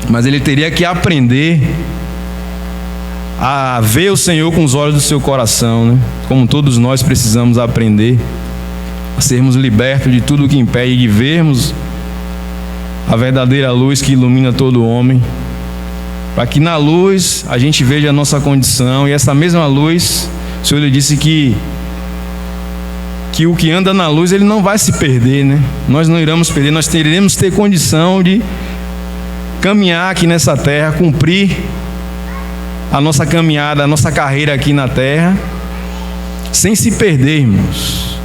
mas ele teria que aprender a ver o Senhor com os olhos do seu coração, né? Como todos nós precisamos aprender a sermos libertos de tudo que impede de vermos a verdadeira luz que ilumina todo homem, para que na luz a gente veja a nossa condição. E essa mesma luz, o Senhor lhe disse que o que anda na luz, ele não vai se perder, né? Nós não iremos perder, nós teremos que ter condição de caminhar aqui nessa terra, cumprir a nossa caminhada, a nossa carreira aqui na terra, sem se perder, irmãos.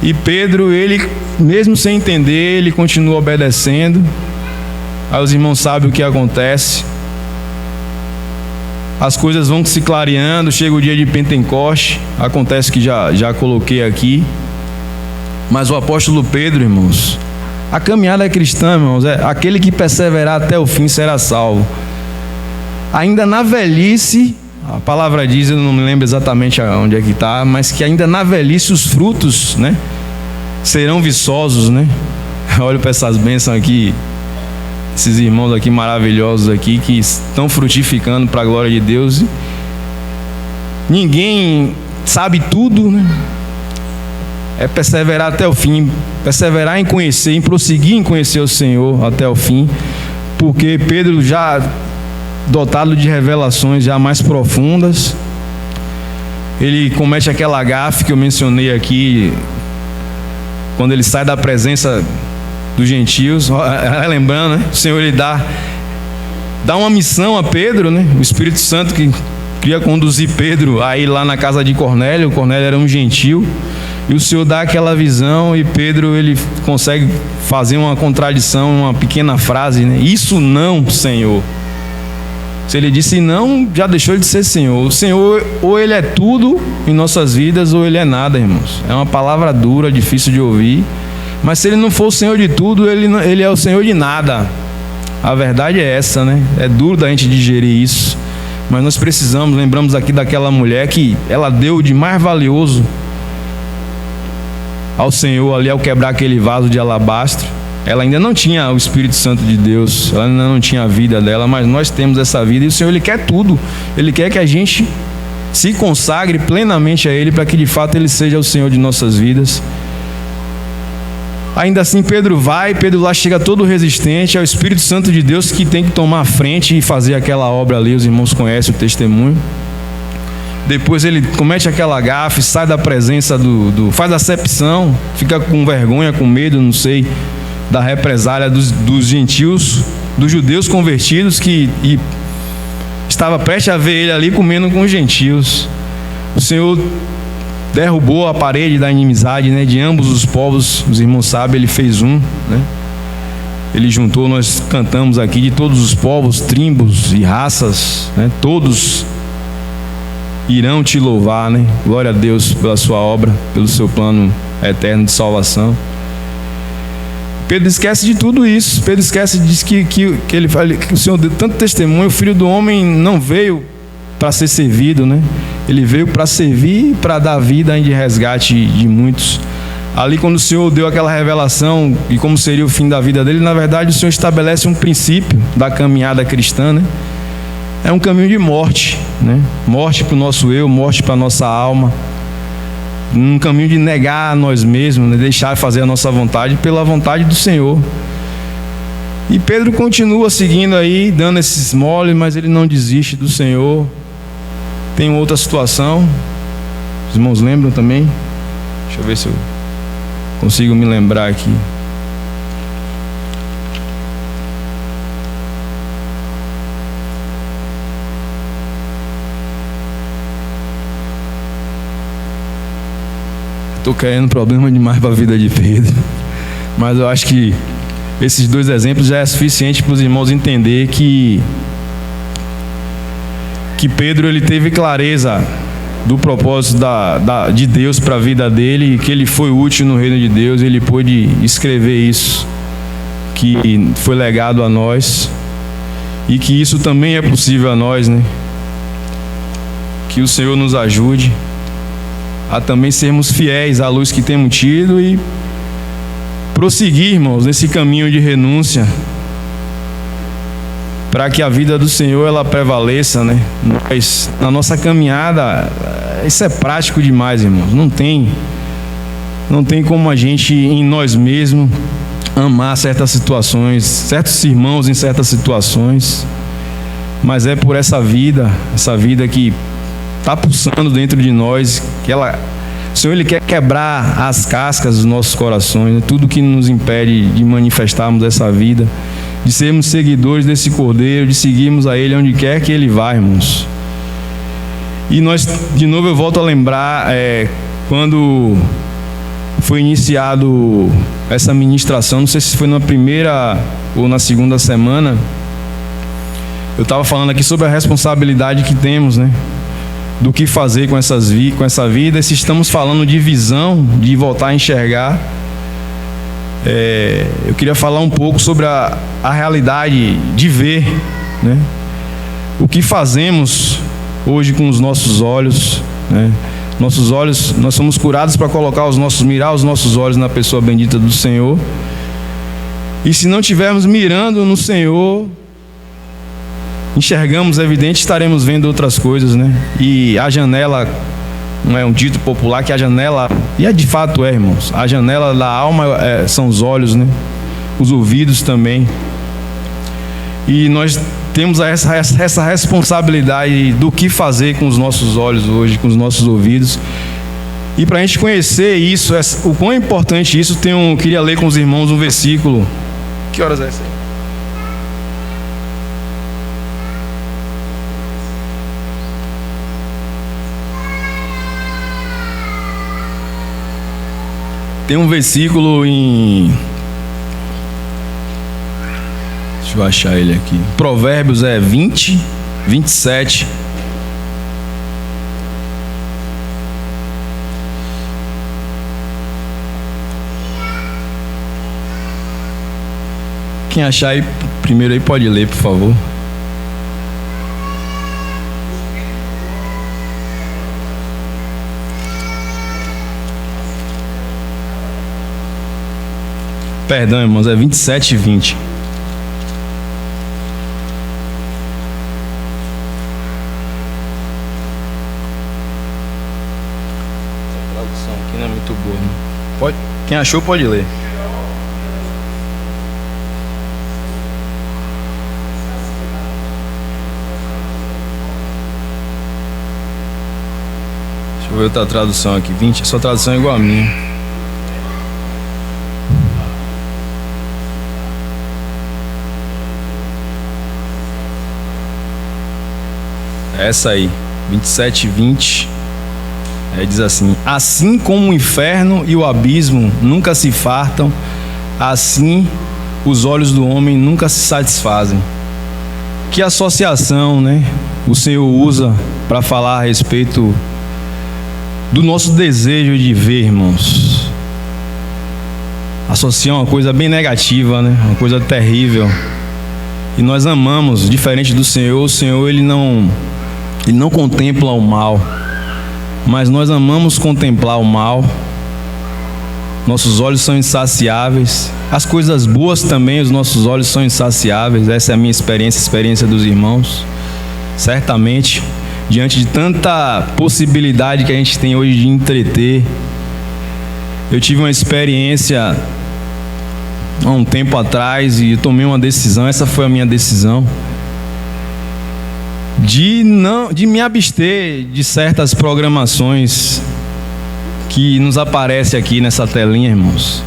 E Pedro, ele, mesmo sem entender, ele continua obedecendo. Aí os irmãos sabem o que acontece. As coisas vão se clareando, chega o dia de Pentecoste, acontece que já coloquei aqui. Mas o apóstolo Pedro, irmãos, a caminhada cristã, irmãos, é aquele que perseverar até o fim será salvo. Ainda na velhice, a palavra diz, eu não me lembro exatamente onde é que está, mas que ainda na velhice os frutos, né, serão viçosos, né? Olho para essas bênçãos aqui, esses irmãos aqui maravilhosos aqui, que estão frutificando para a glória de Deus. Ninguém sabe tudo, né? É perseverar até o fim, perseverar em conhecer, em prosseguir em conhecer o Senhor até o fim, porque Pedro, já dotado de revelações já mais profundas, ele comete aquela gafe que eu mencionei aqui, quando ele sai da presença dos gentios. Lembrando, né? O Senhor, ele dá uma missão a Pedro, né? O Espírito Santo que queria conduzir Pedro aí lá na casa de Cornélio. Cornélio era um gentil, E o Senhor dá aquela visão e Pedro ele consegue fazer uma contradição, uma pequena frase, né? Isso não, Senhor. Se ele disse não, já deixou de ser Senhor. O Senhor, ou Ele é tudo em nossas vidas, ou Ele é nada, irmãos. É uma palavra dura, difícil de ouvir. Mas se Ele não for o Senhor de tudo, Ele é o Senhor de nada. A verdade é essa, né? É duro da gente digerir isso. Mas nós precisamos, lembramos aqui daquela mulher que ela deu de mais valioso ao Senhor ali ao quebrar aquele vaso de alabastro. Ela ainda não tinha o Espírito Santo de Deus, ela ainda não tinha a vida dela, mas nós temos essa vida e o Senhor Ele quer tudo. Ele quer que a gente se consagre plenamente a Ele para que de fato Ele seja o Senhor de nossas vidas. Ainda assim Pedro lá chega todo resistente, é o Espírito Santo de Deus que tem que tomar a frente e fazer aquela obra ali. Os irmãos conhecem o testemunho. Depois ele comete aquela gafe, sai da presença faz acepção, fica com vergonha, com medo, não sei, da represália dos gentios, dos judeus convertidos que estava prestes a ver ele ali comendo com os gentios. O Senhor derrubou a parede da inimizade, né, de ambos os povos. Os irmãos sabem, Ele fez um, né? Ele juntou, nós cantamos aqui, de todos os povos, tribos e raças, né? Todos irão te louvar, né? Glória a Deus pela sua obra, pelo seu plano eterno de salvação. Pedro esquece de tudo isso. Pedro esquece, diz que ele fala que o Senhor deu tanto testemunho. O Filho do Homem não veio para ser servido, né? Ele veio para servir e para dar vida de resgate de muitos. Ali, quando o Senhor deu aquela revelação e como seria o fim da vida dele, na verdade o Senhor estabelece um princípio da caminhada cristã, né? É um caminho de morte, né? Morte para o nosso eu, morte para a nossa alma. Um caminho de negar a nós mesmos, né? Deixar fazer a nossa vontade pela vontade do Senhor. E Pedro continua seguindo aí, dando esses moles, mas ele não desiste do Senhor. Tem outra situação, os irmãos lembram também? Deixa eu ver se eu consigo me lembrar aqui. Estou querendo problema demais para a vida de Pedro, mas eu acho que esses dois exemplos já é suficiente para os irmãos entender que Pedro ele teve clareza do propósito de Deus para a vida dele, e que ele foi útil no reino de Deus. Ele pôde escrever isso, que foi legado a nós, e que isso também é possível a nós, né? Que o Senhor nos ajude a também sermos fiéis à luz que temos tido e prosseguir, irmãos, nesse caminho de renúncia, para que a vida do Senhor ela prevaleça, né? Mas na nossa caminhada, isso é prático demais, irmãos. Não tem como a gente em nós mesmos amar certas situações, certos irmãos em certas situações, mas é por essa vida que está pulsando dentro de nós, que o Senhor ele quer quebrar as cascas dos nossos corações, né? Tudo que nos impede de manifestarmos essa vida, de sermos seguidores desse Cordeiro, de seguirmos a Ele onde quer que Ele vá, irmãos. E nós, de novo, eu volto a lembrar, quando foi iniciado essa ministração, não sei se foi na primeira ou na segunda semana, eu estava falando aqui sobre a responsabilidade que temos, né? Do que fazer com essa vida. Se estamos falando de visão, de voltar a enxergar, eu queria falar um pouco sobre a realidade de ver, né? O que fazemos hoje com os nossos olhos, né? Nossos olhos, nós somos curados para mirar os nossos olhos na pessoa bendita do Senhor. E se não estivermos mirando no Senhor, enxergamos, é evidente, estaremos vendo outras coisas, né? E a janela, não é um dito popular que a janela, e de fato irmãos, a janela da alma são os olhos, né? Os ouvidos também. E nós temos essa responsabilidade do que fazer com os nossos olhos hoje, com os nossos ouvidos. E para a gente conhecer isso, o quão é importante isso, queria ler com os irmãos um versículo. Que horas é essa aí? Tem um versículo em... Deixa eu achar ele aqui. Provérbios 20, 27. Quem achar aí primeiro aí pode ler, por favor. Perdão, irmãos, é 27 e 20. Essa tradução aqui não é muito boa, né? Pode, quem achou pode ler. Deixa eu ver outra tradução aqui. 20, a sua tradução é igual a minha. Essa aí, 27 e 20, diz assim: assim como o inferno e o abismo nunca se fartam, assim os olhos do homem nunca se satisfazem. Que associação, né, o Senhor usa para falar a respeito do nosso desejo de ver, irmãos? Associar uma coisa bem negativa, né, uma coisa terrível. E nós amamos, diferente do Senhor. O Senhor, Ele não contempla o mal, mas nós amamos contemplar o mal. Nossos olhos são insaciáveis. As coisas boas também, os nossos olhos são insaciáveis. Essa é a minha experiência, a experiência dos irmãos. Certamente, diante de tanta possibilidade que a gente tem hoje de entreter, eu tive uma experiência há um tempo atrás e eu tomei uma decisão. Essa foi a minha decisão, de me abster de certas programações que nos aparecem aqui nessa telinha, irmãos.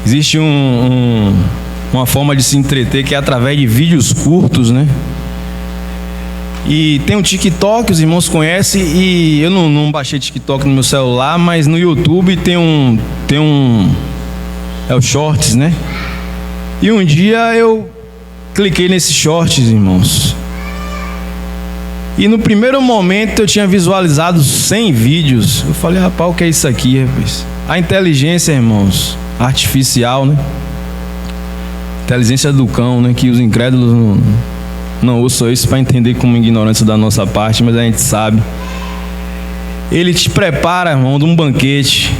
Existe uma forma de se entreter que é através de vídeos curtos, né? E tem o TikTok, os irmãos conhecem, e eu não baixei TikTok no meu celular, mas no YouTube tem é o Shorts, né? E um dia eu cliquei nesses Shorts, irmãos. E no primeiro momento eu tinha visualizado 100 vídeos. Eu falei, rapaz, o que é isso aqui, rapaz? A inteligência, irmãos, artificial, né? Inteligência do cão, né? Que os incrédulos não ouçam isso para entender como ignorância da nossa parte, mas a gente sabe. Ele te prepara, irmão, de um banquete.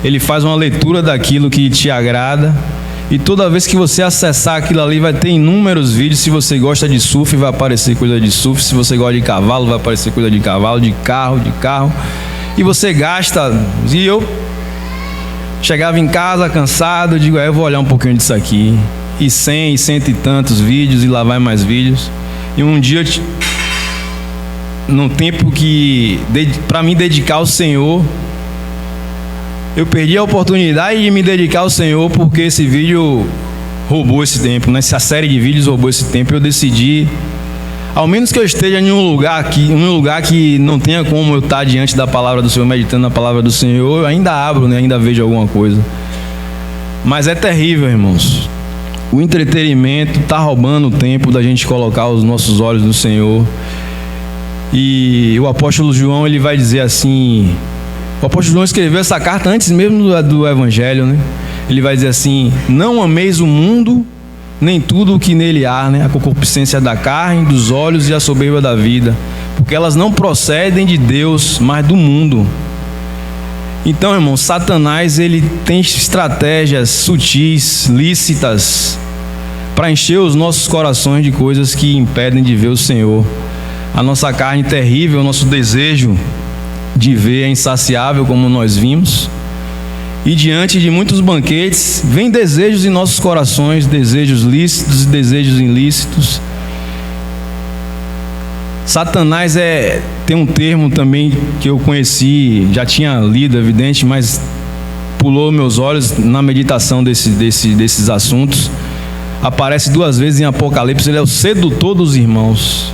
Ele faz uma leitura daquilo que te agrada. E toda vez que você acessar aquilo ali, vai ter inúmeros vídeos. Se você gosta de surf, vai aparecer coisa de surf. Se você gosta de cavalo, vai aparecer coisa de cavalo, de carro. E você gasta. E eu chegava em casa cansado, digo, eu vou olhar um pouquinho disso aqui. E 100 e tantos vídeos, e lá vai mais vídeos. E um dia, num tempo que para me dedicar ao Senhor, eu perdi a oportunidade de me dedicar ao Senhor, porque esse vídeo roubou esse tempo, né? Essa série de vídeos roubou esse tempo. Eu decidi, ao menos que eu esteja em um lugar que não tenha como eu estar diante da palavra do Senhor, meditando na palavra do Senhor, eu ainda abro, né? Ainda vejo alguma coisa. Mas é terrível, irmãos. O entretenimento está roubando o tempo da gente colocar os nossos olhos no Senhor. E o apóstolo João, ele vai dizer assim... O apóstolo João escreveu essa carta antes mesmo do Evangelho, né? Ele vai dizer assim: não ameis o mundo, nem tudo o que nele há, né? A concupiscência da carne, dos olhos e a soberba da vida, porque elas não procedem de Deus, mas do mundo. Então, irmão, Satanás, ele tem estratégias sutis, lícitas, para encher os nossos corações de coisas que impedem de ver o Senhor. A nossa carne terrível, o nosso desejo de ver é insaciável, como nós vimos, e diante de muitos banquetes vem desejos em nossos corações, desejos lícitos e desejos ilícitos. Satanás tem um termo também que eu conheci, já tinha lido, evidente, mas pulou meus olhos na meditação desses assuntos. Aparece 2 vezes em Apocalipse. Ele é o sedutor dos irmãos.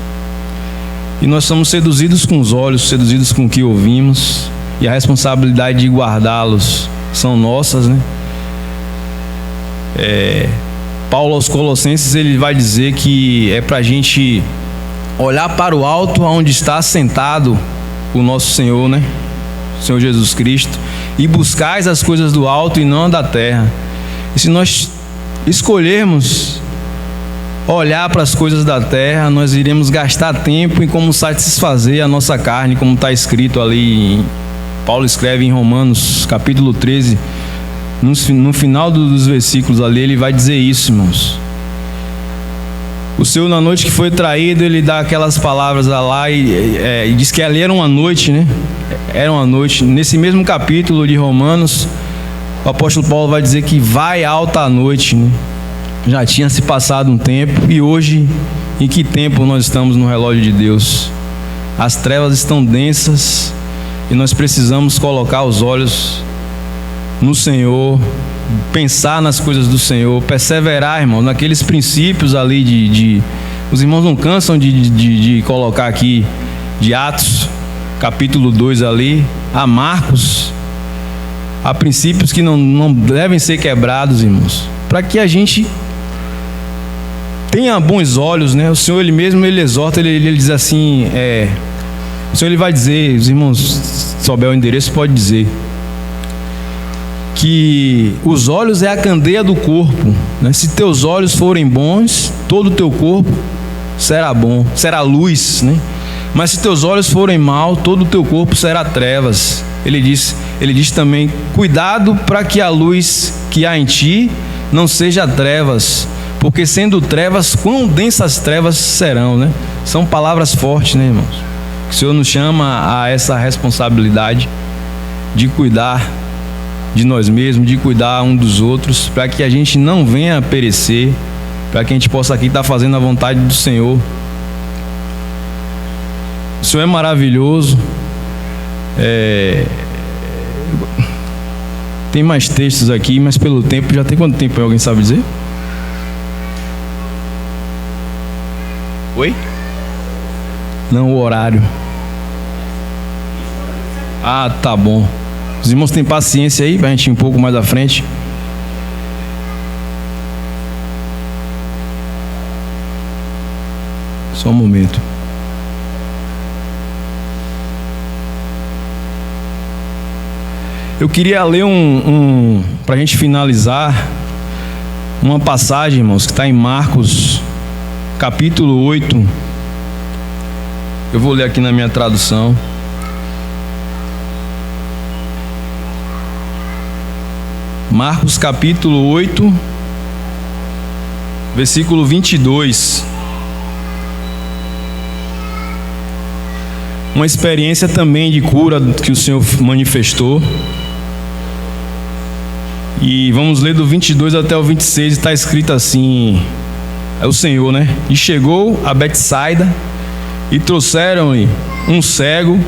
E nós somos seduzidos com os olhos, seduzidos com o que ouvimos, e a responsabilidade de guardá-los são nossas, né? Paulo aos Colossenses, ele vai dizer que é para a gente olhar para o alto, onde está sentado o nosso Senhor, né? O Senhor Jesus Cristo, e buscais as coisas do alto e não da terra. E se nós escolhermos olhar para as coisas da terra, nós iremos gastar tempo em como satisfazer a nossa carne, como está escrito ali. Paulo escreve em Romanos capítulo 13, no final dos versículos ali, ele vai dizer isso, irmãos. O Senhor, na noite que foi traído, ele dá aquelas palavras lá e diz que ali era uma noite, né? Era uma noite. Nesse mesmo capítulo de Romanos, o apóstolo Paulo vai dizer que vai alta a noite, né? Já tinha se passado um tempo, e hoje, em que tempo nós estamos no relógio de Deus? As trevas estão densas e nós precisamos colocar os olhos no Senhor, pensar nas coisas do Senhor, perseverar, irmão, naqueles princípios ali os irmãos não cansam de colocar aqui, de Atos, capítulo 2 ali, a Marcos, há princípios que não devem ser quebrados, irmãos, para que a gente tenha bons olhos, né? O Senhor, Ele mesmo, Ele exorta, Ele diz assim, o Senhor, Ele vai dizer, os irmãos, se souber o endereço, pode dizer, que os olhos é a candeia do corpo, né? Se teus olhos forem bons, todo o teu corpo será bom, será luz, né? Mas se teus olhos forem mal, todo o teu corpo será trevas. Ele diz também, cuidado para que a luz que há em ti não seja trevas, porque sendo trevas, quão densas trevas serão, né? São palavras fortes, né, irmãos? O Senhor nos chama a essa responsabilidade de cuidar de nós mesmos, de cuidar um dos outros, para que a gente não venha a perecer, para que a gente possa aqui estar fazendo a vontade do Senhor. O Senhor é maravilhoso. Tem mais textos aqui, mas pelo tempo, já tem quanto tempo? Alguém sabe dizer? Oi? Não, o horário. Ah, tá bom. Os irmãos têm paciência aí, para a gente ir um pouco mais à frente. Só um momento. Eu queria ler para a gente finalizar, uma passagem, irmãos, que está em Marcos, capítulo 8. Eu vou ler aqui na minha tradução. Marcos capítulo 8, versículo 22. Uma experiência também de cura que o Senhor manifestou. E vamos ler do 22 até o 26, está escrito assim, é o Senhor, né? E chegou a Betsaida, e trouxeram-lhe um cego,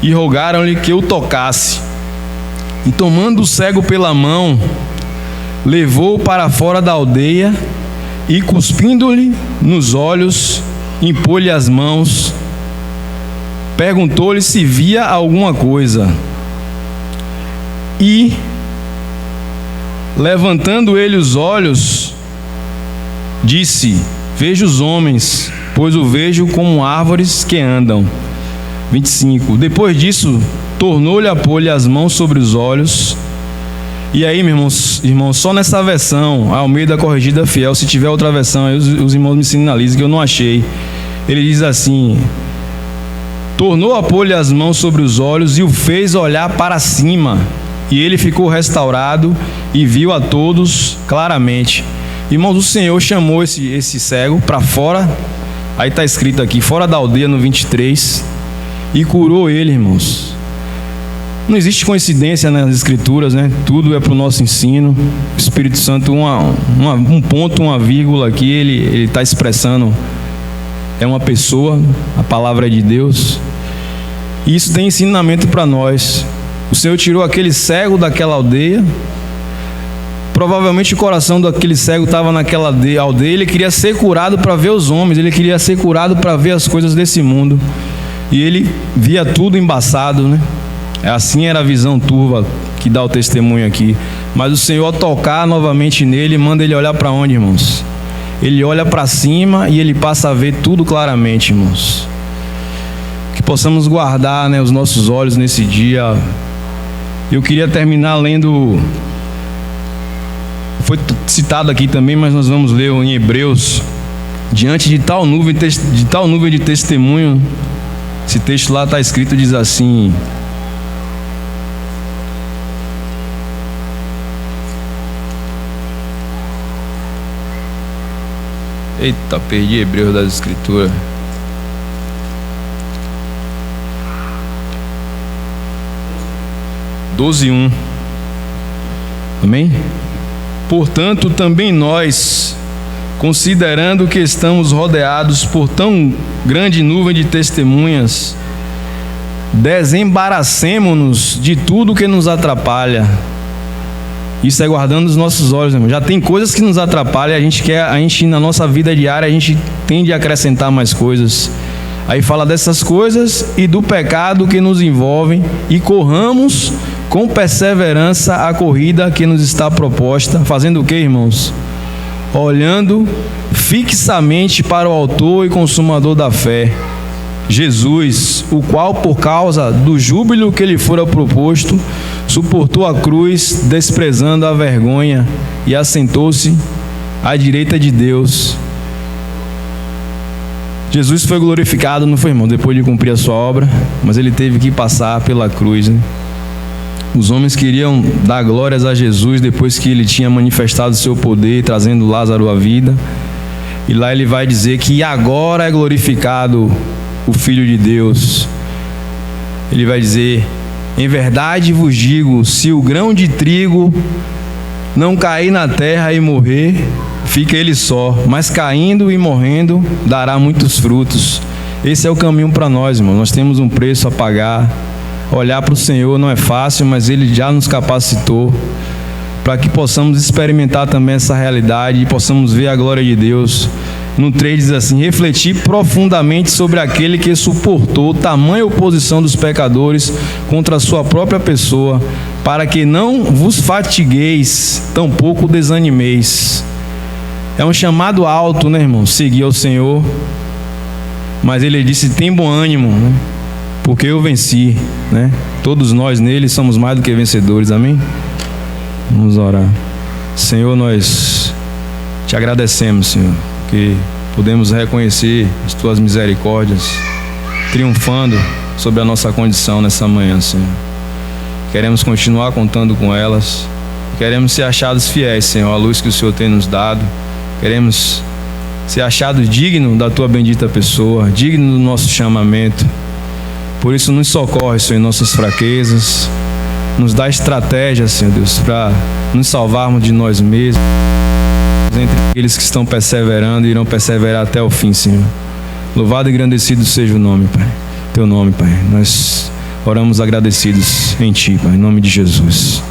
e rogaram-lhe que o tocasse. E tomando o cego pela mão, levou-o para fora da aldeia, e cuspindo-lhe nos olhos, impôs-lhe as mãos, perguntou-lhe se via alguma coisa. E, levantando ele os olhos, disse: vejo os homens, pois o vejo como árvores que andam. 25. Depois disso, tornou-lhe a pôr-lhe as mãos sobre os olhos. E aí, meus irmãos, só nessa versão, a Almeida Corrigida Fiel, se tiver outra versão, aí os irmãos me sinalizem que eu não achei. Ele diz assim: tornou a pôr-lhe as mãos sobre os olhos e o fez olhar para cima. E ele ficou restaurado e viu a todos claramente. Irmãos, o Senhor chamou esse cego para fora, aí está escrito aqui, fora da aldeia no 23, e curou ele, irmãos. Não existe coincidência nas Escrituras, né? Tudo é para o nosso ensino. O Espírito Santo, um ponto, uma vírgula aqui, ele está expressando, é uma pessoa, a palavra é de Deus. E isso tem ensinamento para nós. O Senhor tirou aquele cego daquela aldeia. Provavelmente o coração daquele cego estava naquela aldeia. Ele queria ser curado para ver os homens, ele queria ser curado para ver as coisas desse mundo. E ele via tudo embaçado, né? Assim era a visão turva que dá o testemunho aqui. Mas o Senhor, ao tocar novamente nele, manda ele olhar para onde, irmãos? Ele olha para cima e ele passa a ver tudo claramente, irmãos. Que possamos guardar, né, os nossos olhos nesse dia. Eu queria terminar lendo, foi citado aqui também, mas nós vamos ler em Hebreus. Diante de tal nuvem de testemunho, esse texto lá está escrito, diz assim: eita, perdi Hebreus das Escrituras. (12:1). Amém? Portanto, também nós, considerando que estamos rodeados por tão grande nuvem de testemunhas, desembaracemo-nos de tudo que nos atrapalha. Isso é guardando os nossos olhos, irmão. Já tem coisas que nos atrapalham, a gente na nossa vida diária, a gente tende a acrescentar mais coisas. Aí fala dessas coisas e do pecado que nos envolve, e corramos com perseverança a corrida que nos está proposta, fazendo o que, irmãos? Olhando fixamente para o autor e consumador da fé, Jesus, o qual, por causa do júbilo que lhe fora proposto, suportou a cruz, desprezando a vergonha, e assentou-se à direita de Deus. Jesus foi glorificado, não foi, irmão, depois de cumprir a sua obra, mas ele teve que passar pela cruz, né? Os homens queriam dar glórias a Jesus depois que ele tinha manifestado o seu poder, trazendo Lázaro à vida. E lá ele vai dizer que agora é glorificado o Filho de Deus. Ele vai dizer: em verdade vos digo, se o grão de trigo não cair na terra e morrer, fica ele só, mas caindo e morrendo, dará muitos frutos. Esse é o caminho para nós, irmão. Nós temos um preço a pagar. Olhar para o Senhor não é fácil, mas Ele já nos capacitou para que possamos experimentar também essa realidade e possamos ver a glória de Deus. No 3 diz assim: refletir profundamente sobre aquele que suportou tamanha oposição dos pecadores contra a sua própria pessoa, para que não vos fatigueis, tampouco desanimeis. É um chamado alto, né, irmão? Seguir ao Senhor. Mas Ele disse: tem bom ânimo, né? Porque eu venci, né? Todos nós nele somos mais do que vencedores, amém? Vamos orar. Senhor, nós te agradecemos, Senhor, que podemos reconhecer as tuas misericórdias, triunfando sobre a nossa condição nessa manhã, Senhor. Queremos continuar contando com elas, queremos ser achados fiéis, Senhor, à luz que o Senhor tem nos dado. Queremos ser achados dignos da tua bendita pessoa, dignos do nosso chamamento. Por isso, nos socorre, Senhor, em nossas fraquezas. Nos dá estratégia, Senhor Deus, para nos salvarmos de nós mesmos. Entre aqueles que estão perseverando e irão perseverar até o fim, Senhor. Louvado e engrandecido seja o nome, Pai. Teu nome, Pai. Nós oramos agradecidos em Ti, Pai, em nome de Jesus.